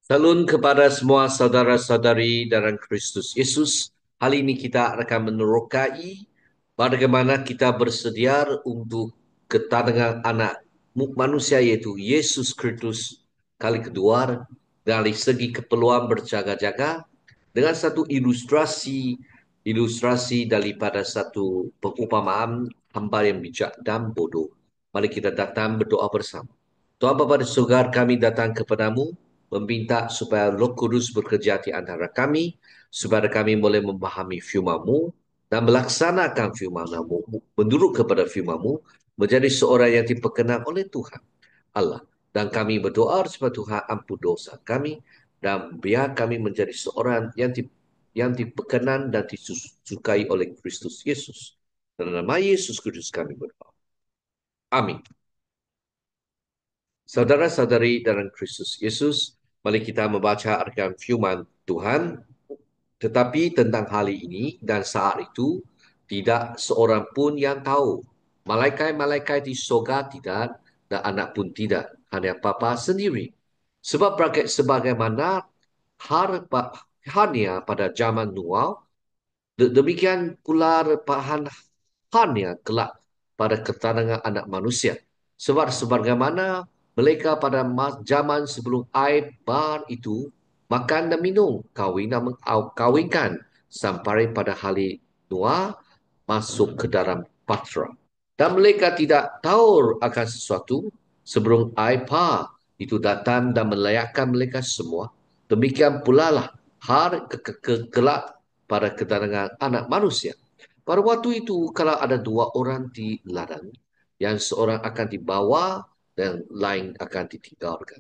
Salam kepada semua saudara-saudari dalam Kristus Yesus. Hari ini kita akan menerokai bagaimana kita bersedia untuk kedatangan anak manusia yaitu Yesus Kristus kali kedua dari segi keperluan berjaga-jaga dengan satu ilustrasi daripada satu perumpamaan hamba yang bijak dan bodoh. Mari kita datang berdoa bersama. Tuhan Bapa di surga, kami datang kepadamu meminta supaya Roh Kudus bekerja di antara kami, supaya kami boleh memahami firman-Mu dan melaksanakan firman-Mu, menurut kepada firman-Mu, menjadi seorang yang diperkenan oleh Tuhan Allah. Dan kami berdoa supaya Tuhan ampun dosa kami dan biar kami menjadi seorang yang diperkenan dan disukai oleh Kristus Yesus. Dalam nama Yesus Kristus kami berdoa. Amin. Saudara-saudari dalam Kristus Yesus, mari kita membaca artian firman Tuhan. Tetapi tentang hal ini dan saat itu, tidak seorang pun yang tahu. Malaikat-malaikat di sorga tidak, dan anak pun tidak. Hanya Bapa sendiri. Sebab sebagaimana hanya pada zaman Noah, demikian pula hanya kelak pada kedatangan anak manusia. Sebab sebagaimana mereka pada zaman sebelum air bar itu makan dan minum, kawin dan kawinkan sampai pada hari Noah masuk ke dalam Patra. Dan mereka tidak tahu akan sesuatu sebelum air bar itu datang dan melayakkan mereka semua. Demikian pula lah hari kelak pada kedatangan anak manusia. Pada waktu itu, kalau ada dua orang di ladang, yang seorang akan dibawa dan lain akan ditinggalkan.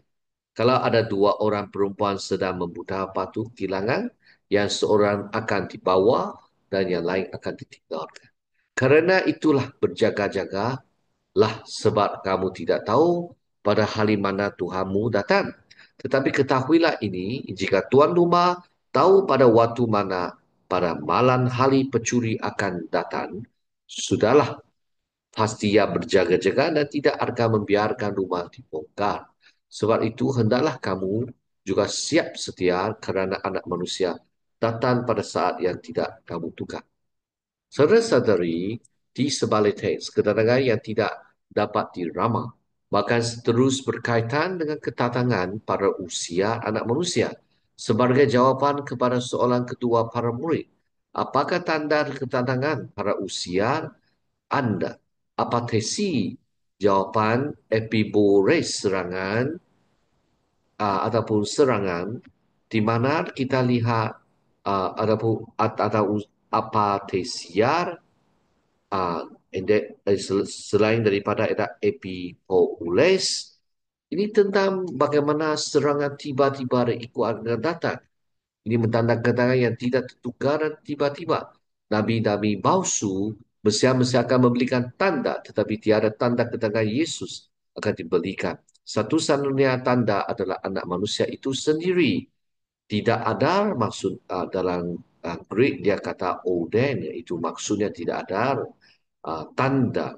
Kalau ada dua orang perempuan sedang memutar batu kilangan, yang seorang akan dibawa dan yang lain akan ditinggalkan. Karena itulah berjaga-jagalah sebab kamu tidak tahu pada hari mana Tuhanmu datang. Tetapi ketahuilah ini, jika tuan rumah tahu pada waktu mana pada malam hari pencuri akan datang, sudahlah pasti ia berjaga-jaga dan tidak akan membiarkan rumah dibongkar. Sebab itu hendaklah kamu juga siap setia kerana anak manusia datang pada saat yang tidak kamu duga. Saudara-saudari, di sebalik teks, kedatangan yang tidak dapat diramal, bahkan terus berkaitan dengan kedatangan pada usia anak manusia. Sebagai jawapan kepada soalan kedua para murid, apakah tanda kedatangan pada usia anda? Apa tesi jawapan epibores serangan ataupun serangan di mana kita lihat ataupun atau apa tesiar uh, selain daripada ada epipoles, ini tentang bagaimana serangan tiba-tiba dari ikut akan datang. Ini menandakan yang tidak tertukar dan tiba-tiba. Nabi-nabi palsu mesti akan memberikan tanda, tetapi tiada tanda kedatangan Yesus akan diberikan. Satu-satunya tanda adalah anak manusia itu sendiri. Tidak ada maksud dalam Greek dia kata Oden, itu maksudnya tidak ada tanda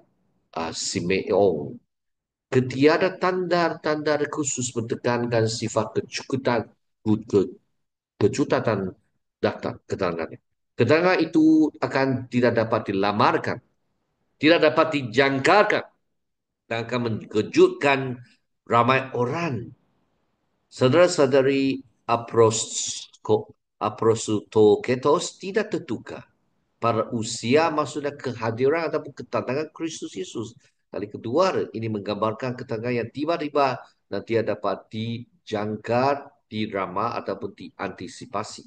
Simeon. Ketiada tanda-tanda khusus mentekankan sifat kejutan datang keterangannya. Keterangan itu akan tidak dapat dilamarkan, tidak dapat dijangkakan, dan akan mengejutkan ramai orang. Saudara-saudari Aprostoketos tidak tertukar. Pada usia maksudnya kehadiran ataupun kedatangan Kristus Yesus. Kali kedua, ini menggambarkan kedatangan yang tiba-tiba dan tidak dapat dijangka, dirama ataupun diantisipasi.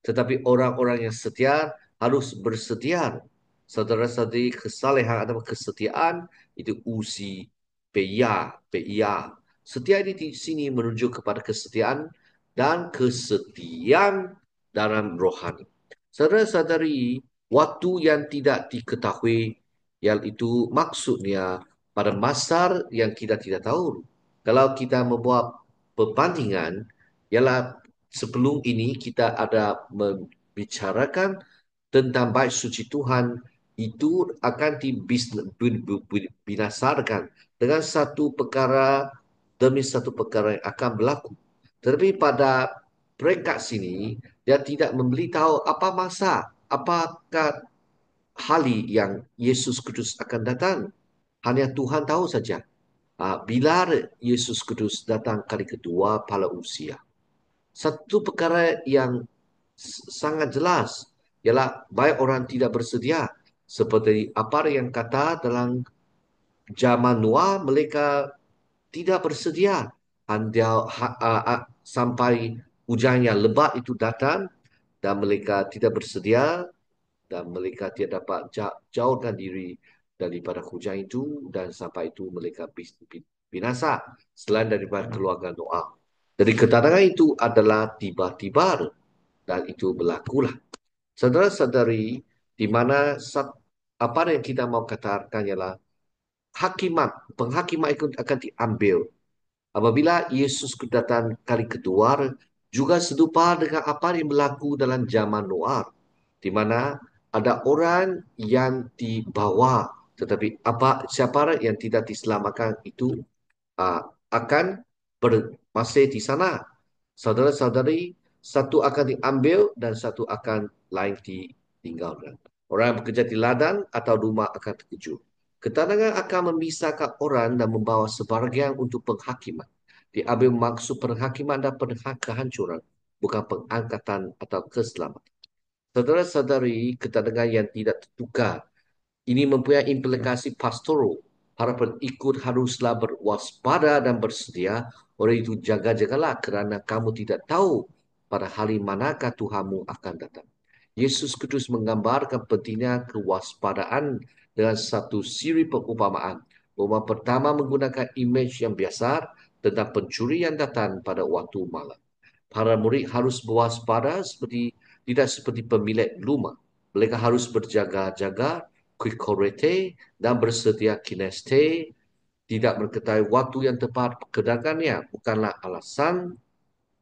Tetapi orang-orang yang setia harus bersedia. Saudara-saudari kesalehan atau kesetiaan itu usi PIA. Setia ini di sini merujuk kepada kesetiaan dan kesetiaan dalam rohani. Saudara-saudari, waktu yang tidak diketahui, yang itu maksudnya pada masa yang kita tidak tahu. Kalau kita membuat perbandingan, ialah sebelum ini kita ada membicarakan tentang bait suci Tuhan itu akan dibinasarkan dengan satu perkara demi satu perkara yang akan berlaku. Tetapi pada peringkat sini, dia tidak memberitahu apa masa, apakah hari yang Yesus Kudus akan datang. Hanya Tuhan tahu saja. Bila Yesus Kudus datang kali kedua pada usia. Satu perkara yang sangat jelas ialah banyak orang tidak bersedia. Seperti apa yang kata dalam zaman Noah, mereka tidak bersedia. Sampai hujan yang lebat itu datang dan mereka tidak bersedia dan mereka tidak dapat jauhkan diri daripada hujan itu dan sampai itu mereka binasa selain daripada keluarga Noah. Jadi kedatangan itu adalah tiba-tiba dan itu berlakulah. Saudara-saudari, di mana apa yang kita mau katakan ialah penghakiman itu akan diambil apabila Yesus datang kali kedua, juga serupa dengan apa yang berlaku dalam zaman Noah, di mana ada orang yang dibawa, tetapi siapa yang tidak diselamatkan itu akan masih di sana. Saudara-saudari, satu akan diambil dan satu akan lain ditinggalkan. Orang yang bekerja di ladang atau rumah akan terkejut. Ketenangan akan memisahkan orang dan membawa sebahagian untuk penghakiman. Diambil maksud penghakiman dan kehancuran, bukan pengangkatan atau keselamatan. Saudara-saudari, ketenangan yang tidak tertukar ini mempunyai implikasi pastoral. Para pengikut haruslah berwaspada dan bersedia. Oleh itu, jaga-jagalah kerana kamu tidak tahu pada hari manakah Tuhanmu akan datang. Yesus Kristus menggambarkan pentingnya kewaspadaan dengan satu siri perumpamaan. Perumpamaan pertama menggunakan imej yang biasa tentang pencuri yang datang pada waktu malam. Para murid harus berwaspada tidak seperti pemilik rumah. Mereka harus berjaga-jaga, quikorete dan bersedia kineste, tidak mengetahui waktu yang tepat kedatangannya. Bukanlah alasan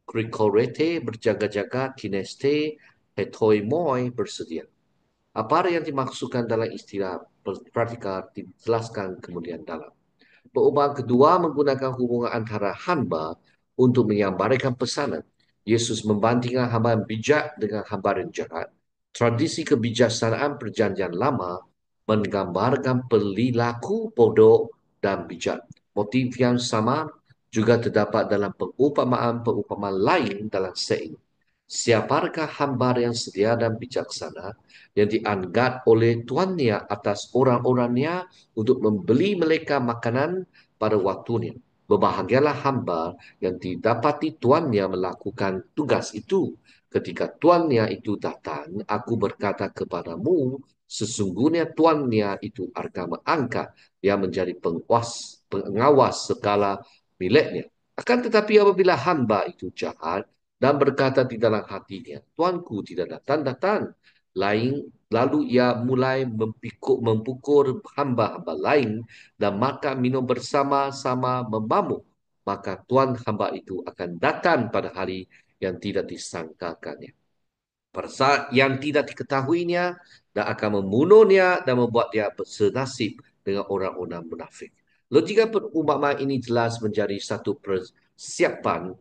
quikorete berjaga-jaga, kineste, hetoimoi bersedia. Apa yang dimaksudkan dalam istilah praktikal dijelaskan kemudian dalam. Perubahan kedua menggunakan hubungan antara hamba untuk menyampaikan pesanan. Yesus membandingkan hamba yang bijak dengan hamba yang jahat. Tradisi kebijaksanaan perjanjian lama menggambarkan perilaku bodoh dan bijak. Motif yang sama juga terdapat dalam perumpamaan lain dalam seks. Siapakah hamba yang setia dan bijaksana yang diangkat oleh tuannya atas orang-orangnya untuk membeli mereka makanan pada waktunya? Berbahagialah hamba yang didapati tuannya melakukan tugas itu. Ketika tuannya itu datang, aku berkata kepadamu, sesungguhnya tuannya itu akan mengangkat yang menjadi pengawas segala miliknya. Akan tetapi apabila hamba itu jahat, dan berkata di dalam hatinya, Tuanku tidak datang-datang. Lalu ia mulai memukul hamba-hamba lain dan makan minum bersama-sama memabuk. Maka Tuan hamba itu akan datang pada hari yang tidak disangkakannya. Pada saat yang tidak diketahuinya dan akan membunuhnya dan membuat dia senasib dengan orang-orang munafik. Logika perumpamaan ini jelas menjadi satu persiapan.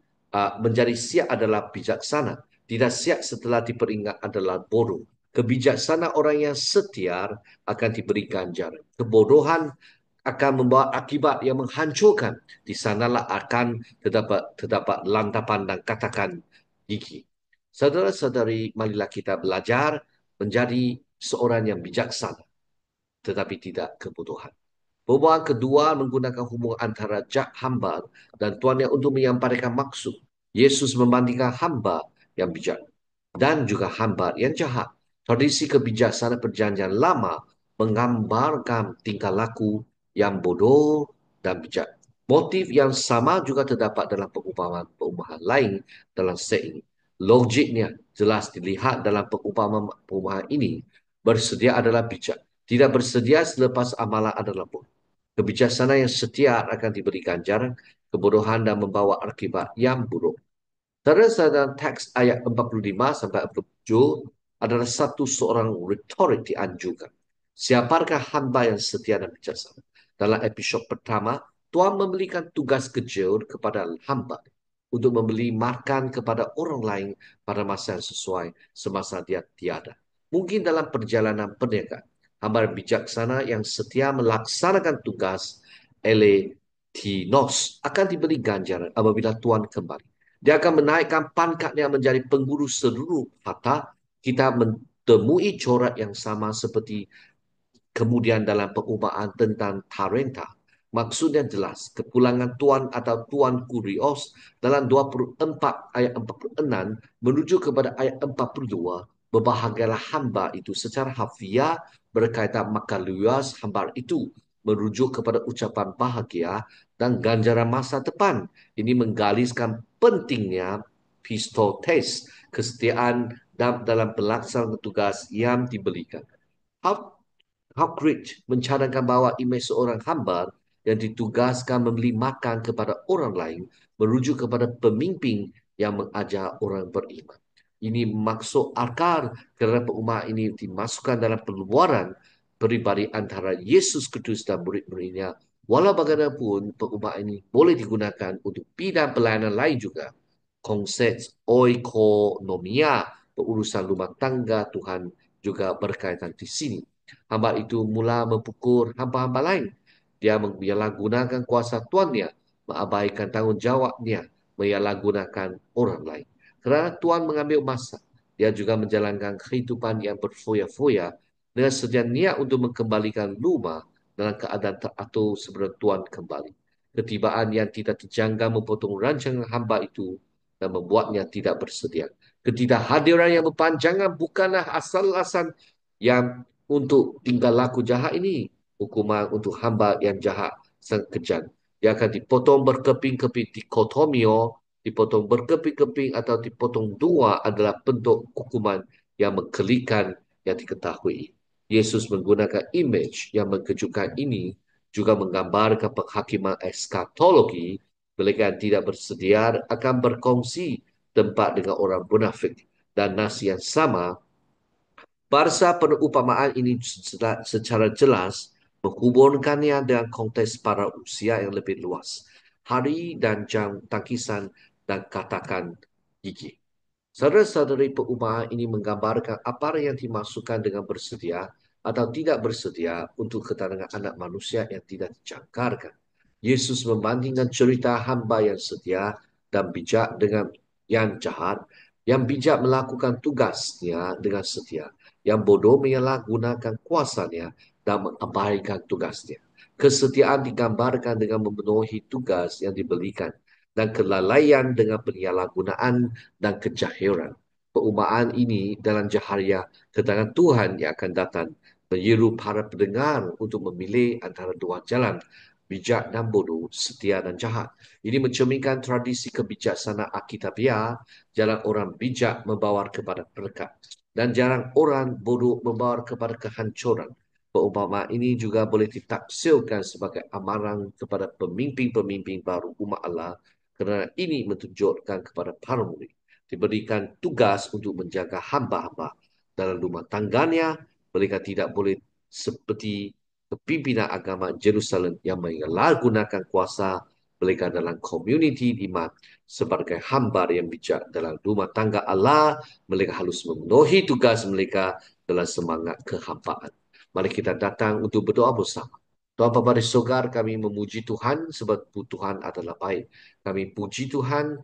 Menjadi siap adalah bijaksana. Tidak siap setelah diperingat adalah bodoh. Kebijaksanaan orang yang setia akan diberikan ganjaran. Kebodohan akan membawa akibat yang menghancurkan. Di sanalah akan terdapat lantapan dan katakan gigi. Saudara-saudari, marilah kita belajar menjadi seorang yang bijaksana, tetapi tidak kebodohan. Perubahan kedua menggunakan hubungan antara hamba dan tuannya untuk menyampaikan maksud. Yesus membandingkan hamba yang bijak dan juga hamba yang jahat. Tradisi kebijaksanaan perjanjian lama menggambarkan tingkah laku yang bodoh dan bijak. Motif yang sama juga terdapat dalam perumpamaan lain dalam set ini. Logiknya jelas dilihat dalam perumpamaan ini. Bersedia adalah bijak. Tidak bersedia selepas amalan adalah bodoh. Kebijaksanaan yang setia akan diberi ganjaran, kebodohan dan membawa akibat yang buruk. Dalam teks ayat 45 sampai 47 adalah satu seorang retorik dianjurkan. Siapakah hamba yang setia dan bijaksana? Dalam episod pertama, Tuhan memberikan tugas kecil kepada hamba. untuk membeli makan kepada orang lain pada masa yang sesuai semasa dia tiada. Mungkin dalam perjalanan perniagaan, hamba bijaksana yang setia melaksanakan tugas Eletinos akan diberi ganjaran apabila Tuhan kembali. Dia akan menaikkan pangkatnya menjadi pengguru seluruh harta. Kita menemui corak yang sama seperti kemudian dalam perumpamaan tentang Tarenta. Maksudnya jelas, kepulangan Tuan atau Tuan Kurios dalam 24 ayat 46 menuju kepada ayat 42, berbahagialah hamba itu secara harfiah berkaitan maka luas hamba itu merujuk kepada ucapan bahagia dan ganjaran masa depan. Ini menggariskan pentingnya pistotes, kesetiaan dalam pelaksanaan tugas yang diberikan. Hawkridge mencadangkan bahawa imej seorang hamba yang ditugaskan membeli makan kepada orang lain merujuk kepada pemimpin yang mengajar orang beriman. Ini maksud akar kerana perumpamaan ini dimasukkan dalam peluaran peribadi antara Yesus Kristus dan murid-muridnya. Walau bagaimanapun, perumpamaan ini boleh digunakan untuk bidang pelayanan lain juga. Konsep oikonomia, perurusan rumah tangga Tuhan juga berkaitan di sini. Hamba itu mula memukul hamba-hamba lain. Dia menyalahgunakan kuasa tuannya, mengabaikan tanggungjawabnya, menyalahgunakan orang lain. Kerana Tuhan mengambil masa, dia juga menjalankan kehidupan yang berfoya-foya dengan sedia niat untuk mengembalikan rumah dalam keadaan teratur sebelum Tuhan kembali. Ketibaan yang tidak terjangka memotong rancangan hamba itu dan membuatnya tidak bersedia. Ketidakhadiran yang berpanjangan bukanlah asal-asal yang untuk tinggal laku jahat ini. Hukuman untuk hamba yang jahat sangat kejam. Dia akan dipotong berkeping-keping, dikotomio, dipotong berkeping-keping atau dipotong dua adalah bentuk hukuman yang mengkelikan yang diketahui. Yesus menggunakan imej yang mengejutkan ini juga menggambarkan penghakiman eskatologi. Mereka yang tidak bersedia akan berkongsi tempat dengan orang munafik dan nas yang sama. Bahasa perumpamaan ini secara jelas menghubungkannya dengan konteks para usia yang lebih luas. Hari dan jam tangkisan dan katakan gigi. Saudara-saudari, perumpamaan ini menggambarkan apa yang dimasukkan dengan bersedia atau tidak bersedia untuk kedatangan anak manusia yang tidak dijangkarkan. Yesus membandingkan cerita hamba yang setia dan bijak dengan yang jahat. Yang bijak melakukan tugasnya dengan setia. Yang bodoh menyalahgunakan kuasanya dan mengabaikan tugasnya. Kesetiaan digambarkan dengan memenuhi tugas yang diberikan dan kelalaian dengan penyalahgunaan dan kejahiran. Perumpamaan ini dalam jaharia kedatangan Tuhan yang akan datang menyeru para pendengar untuk memilih antara dua jalan, bijak dan bodoh, setia dan jahat. Ini mencerminkan tradisi kebijaksanaan Alkitabiah. Jalan orang bijak membawa kepada berkat dan jalan orang bodoh membawa kepada kehancuran. Perumpamaan ini juga boleh ditafsirkan sebagai amaran kepada pemimpin-pemimpin baru umat Allah kerana ini menunjukkan kepada para murid diberikan tugas untuk menjaga hamba-hamba dalam rumah tangganya. Mereka tidak boleh seperti kepimpinan agama Jerusalem yang menyalahgunakan kuasa mereka dalam komuniti iman sebagai hamba yang bijak dalam rumah tangga Allah. Mereka harus memenuhi tugas mereka dalam semangat kehambaan. Mari kita datang untuk berdoa bersama. Tuhan Bapa di Sorga, kami memuji Tuhan sebab Tuhan adalah baik. Kami puji Tuhan,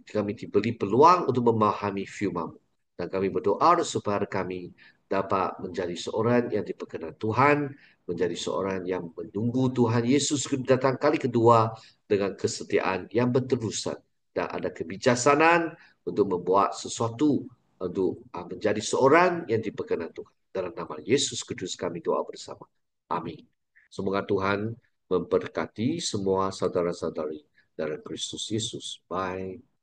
kami diberi peluang untuk memahami firman-Mu. Dan kami berdoa supaya kami dapat menjadi seorang yang diperkenan Tuhan, menjadi seorang yang menunggu Tuhan Yesus datang kali kedua dengan kesetiaan yang berterusan. Dan ada kebijaksanaan untuk membuat sesuatu untuk menjadi seorang yang diperkenan Tuhan. Dalam nama Yesus Kristus kami doa bersama. Amin. Semoga Tuhan memberkati semua saudara-saudari dalam Kristus Yesus. Bye.